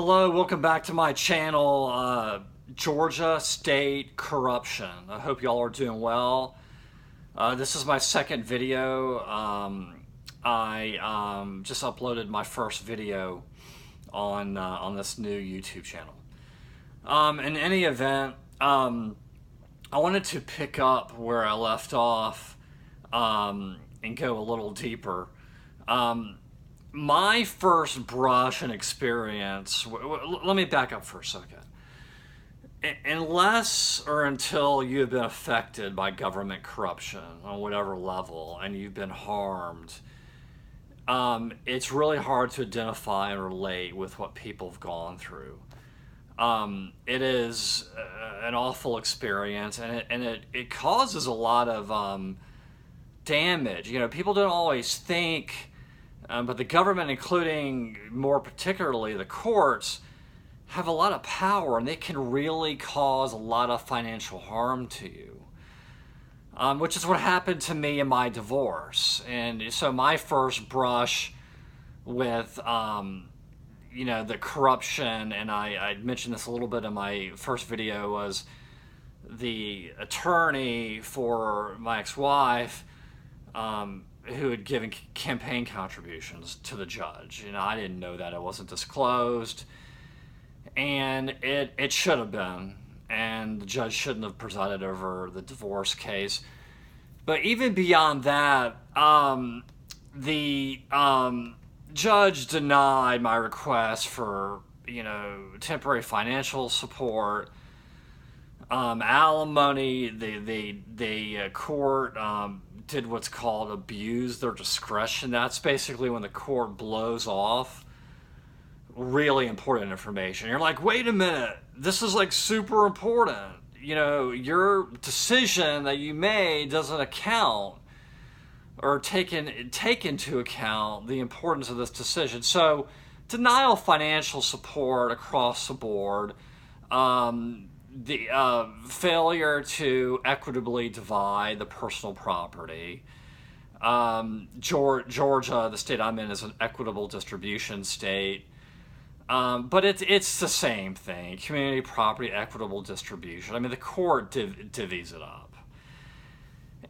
Hello, welcome back to my channel, Georgia State Corruption. I hope y'all are doing well. This is my second video. I just uploaded my first video on this new YouTube channel. In any event, I wanted to pick up where I left off and go a little deeper. My first brush and experience, let me back up for a second. Unless or until you have been affected by government corruption on whatever level and you've been harmed, it's really hard to identify and relate with what people have gone through. It is an awful experience, and it causes a lot of damage. You know, people don't always think, but the government, including more particularly the courts, have a lot of power, and they can really cause a lot of financial harm to you, which is what happened to me in my divorce. And so my first brush with you know, the corruption, and I mentioned this a little bit in my first video, was the attorney for my ex-wife who had given campaign contributions to the judge. You know, I didn't know that. It wasn't disclosed, and it should have been, and the judge shouldn't have presided over the divorce case. But even beyond that, the judge denied my request for, you know, temporary financial support, alimony. The court did what's called abuse their discretion. That's basically when the court blows off really important information. You're like, wait a minute, this is like super important. You know, your decision that you made doesn't account or take into account the importance of this decision. So denial of financial support across the board, the failure to equitably divide the personal property. Georgia, the state I'm in, is an equitable distribution state. But it's the same thing. Community property, equitable distribution. I mean, the court divvies it up.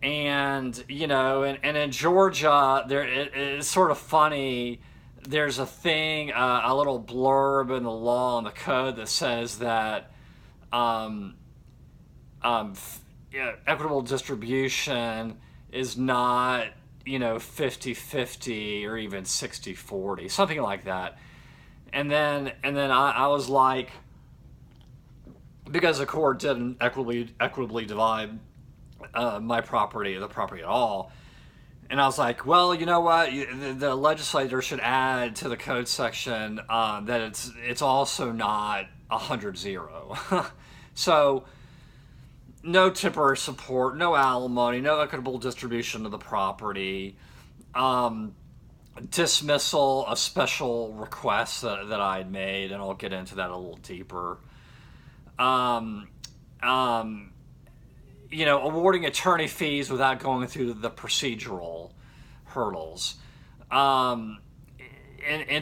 And, you know, and in Georgia, it's sort of funny. There's a thing, a little blurb in the law and the code that says that equitable distribution is not, you know, 50-50 or even 60-40, something like that. And then I was like, because the court didn't equitably divide my property, the property at all, and I was like, well, you know what, the legislator should add to the code section that it's also not 100-0. So no temporary support, no alimony, no equitable distribution of the property, dismissal of special requests that I had made, and I'll get into that a little deeper. You know, awarding attorney fees without going through the procedural hurdles. And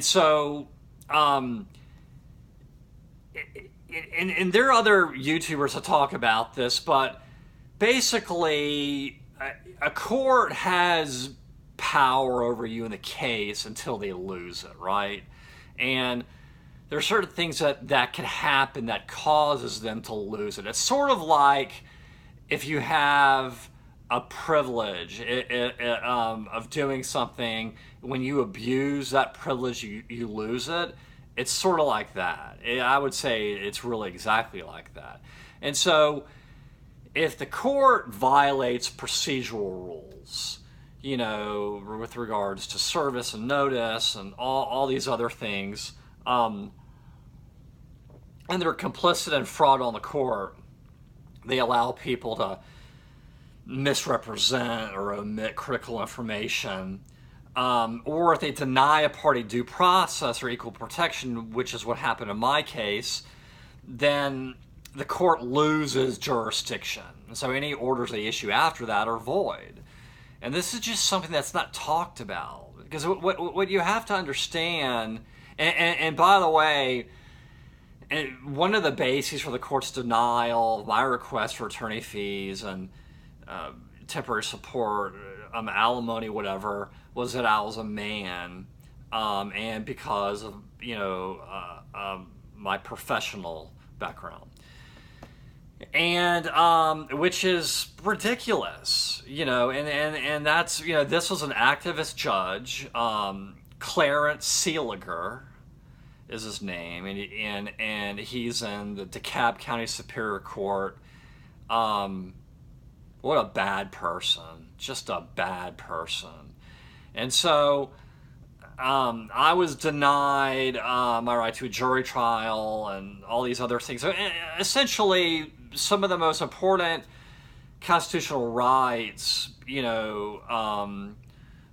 so, and there are other YouTubers that talk about this, but basically a court has power over you in the case until they lose it, right? And there are certain things that can happen that causes them to lose it. It's sort of like if you have a privilege of doing something, when you abuse that privilege, you lose it. It's sort of like that. I would say it's really exactly like that. And so if the court violates procedural rules, you know, with regards to service and notice and all these other things, and they're complicit in fraud on the court, they allow people to misrepresent or omit critical information, or if they deny a party due process or equal protection, which is what happened in my case, then the court loses jurisdiction. And so any orders they issue after that are void. And this is just something that's not talked about. Because what you have to understand, and by the way, And one of the bases for the court's denial of my request for attorney fees and uh, temporary support, alimony, whatever, was that I was a man, and because of my professional background, and which is ridiculous, and that's this was an activist judge, Clarence Seeliger is his name, and he's in the DeKalb County Superior Court. What a bad person, just a bad person. And so I was denied my right to a jury trial and all these other things. So essentially, some of the most important constitutional rights,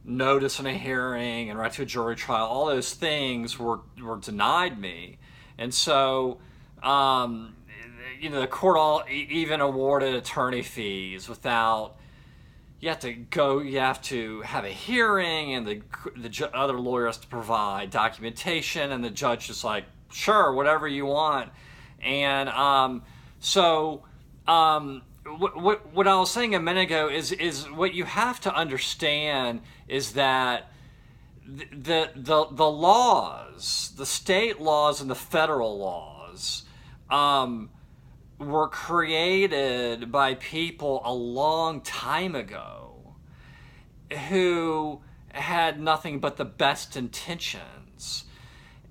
notice in a hearing and right to a jury trial, all those things were denied me. And so, the court even awarded attorney fees without. You have to have a hearing, and the other lawyer has to provide documentation, and the judge is like, sure, whatever you want. And what I was saying a minute ago is what you have to understand is that the laws, the state laws and the federal laws, were created by people a long time ago who had nothing but the best intentions.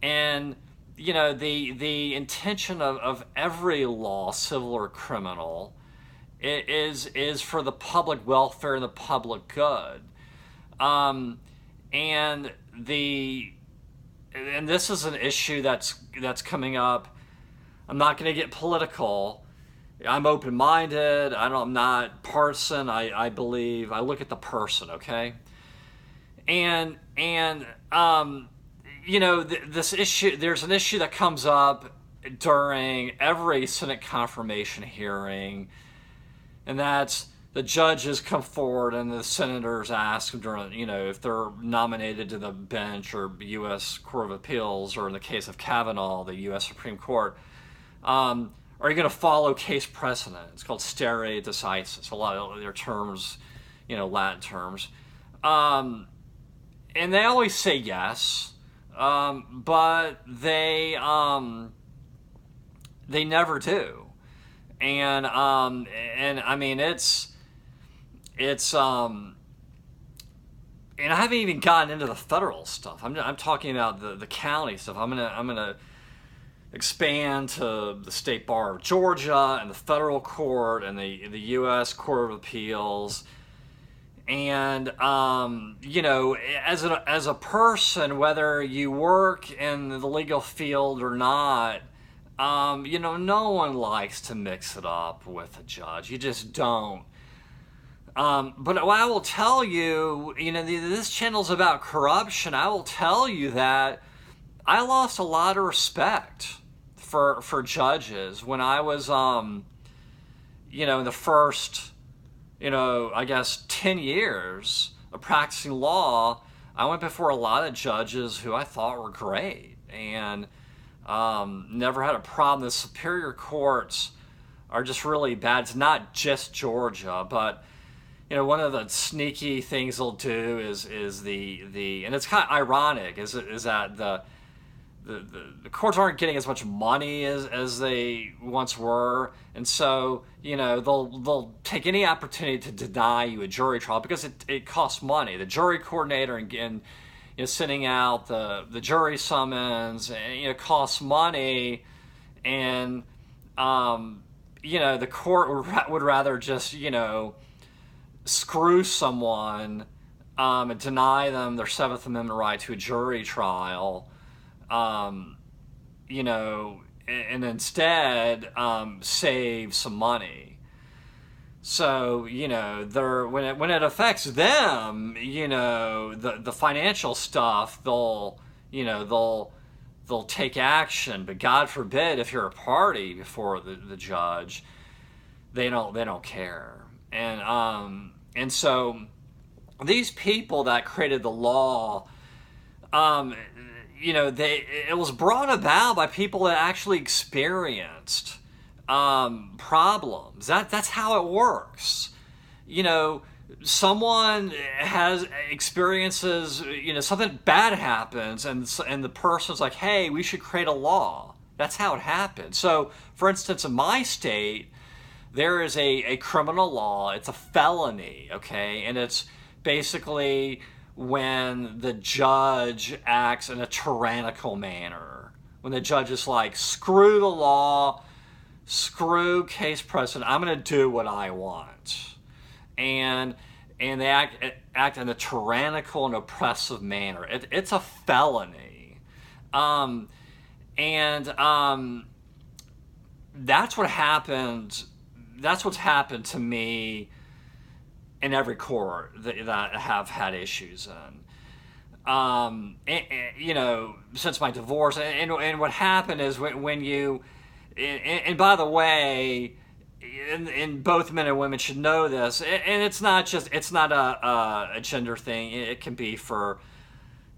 And the intention of every law, civil or criminal, is for the public welfare and the public good. And this is an issue that's coming up. I'm not going to get political. I'm open-minded. I'm not partisan. I believe I look at the person, okay? And this issue. There's an issue that comes up during every Senate confirmation hearing, and that's the judges come forward and the senators ask them during, if they're nominated to the bench or U.S. Court of Appeals, or in the case of Kavanaugh, the U.S. Supreme Court. Are you going to follow case precedent? It's called stare decisis. A lot of their terms, Latin terms. And they always say yes, but they never do. And I mean, it's and I haven't even gotten into the federal stuff. I'm talking about the county stuff. I'm gonna expand to the State Bar of Georgia and the federal court and the U.S. Court of Appeals. And as a person, whether you work in the legal field or not, no one likes to mix it up with a judge. You just don't. But I will tell you, this channel's about corruption. I will tell you that I lost a lot of respect for judges when I was, in the first, I guess 10 years of practicing law. I went before a lot of judges who I thought were great, and never had a problem. The superior courts are just really bad. It's not just Georgia, but one of the sneaky things they'll do is the and it's kind of ironic is that the courts aren't getting as much money as they once were, and so they'll take any opportunity to deny you a jury trial because it costs money. The jury coordinator and sending out the jury summons, and costs money, and the court would rather just screw someone and deny them their Seventh Amendment right to a jury trial, and instead save some money. So when it affects them, the financial stuff, they'll take action. But God forbid if you're a party before the judge, they don't care. And so these people that created the law, it was brought about by people that actually experienced problems. That's how it works. Someone has experiences, something bad happens, and the person's like, hey, we should create a law. That's how it happens. So, for instance, in my state, there is a criminal law. It's a felony, okay? And it's basically when the judge acts in a tyrannical manner. When the judge is like, screw the law, screw case precedent, I'm going to do what I want. And they act in a tyrannical and oppressive manner. It's a felony. That's what happened. That's what's happened to me in every court that I have had issues in. Since my divorce, and what happened is when you, and by the way, and both men and women should know this, and it's not a gender thing. It can be for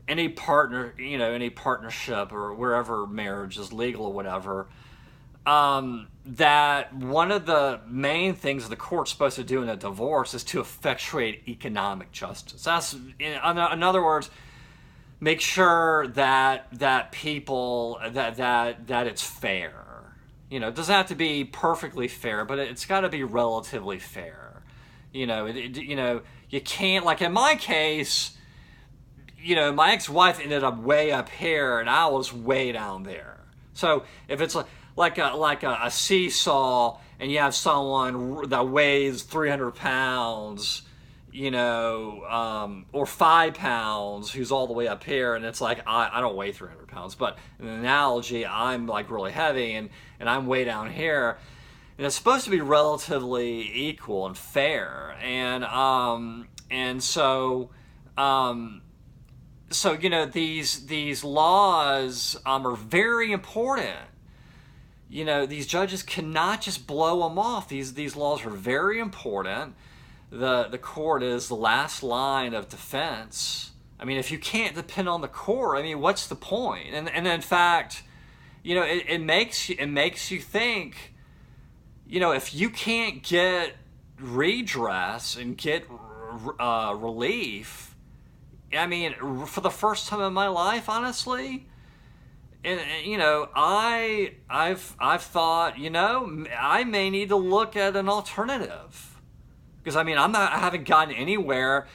any partner, any partnership or wherever marriage is legal or whatever. That one of the main things the court's supposed to do in a divorce is to effectuate economic justice. That's, in other words, make sure that people that it's fair. It doesn't have to be perfectly fair, but it's got to be relatively fair. You can't, like in my case, my ex-wife ended up way up here and I was way down there. So if it's like a seesaw and you have someone that weighs 300 pounds, or 5 pounds who's all the way up here, and it's like, I don't weigh 300 pounds, but in an analogy, I'm like really heavy and I'm way down here, and it's supposed to be relatively equal and fair, and so these laws are very important. These judges cannot just blow them off. These laws are very important. The court is the last line of defense. I mean, if you can't depend on the court, I mean, what's the point? And in fact, it makes you think, if you can't get redress and get relief, I mean, for the first time in my life, honestly, and I've thought, I may need to look at an alternative. Because I haven't gotten anywhere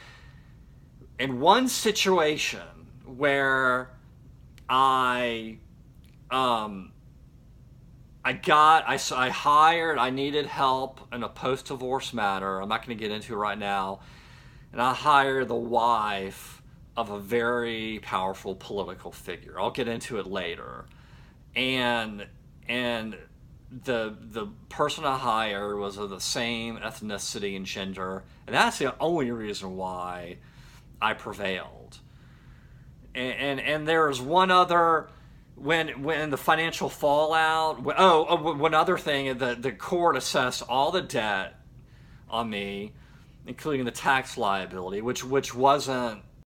in one situation where I needed help in a post-divorce matter. I'm not going to get into it right now. And I hired the wife of a very powerful political figure. I'll get into it later. And the person I hired was of the same ethnicity and gender, and that's the only reason why I prevailed. And there's one other, when the financial fallout. One other thing, the court assessed all the debt on me, including the tax liability, which wasn't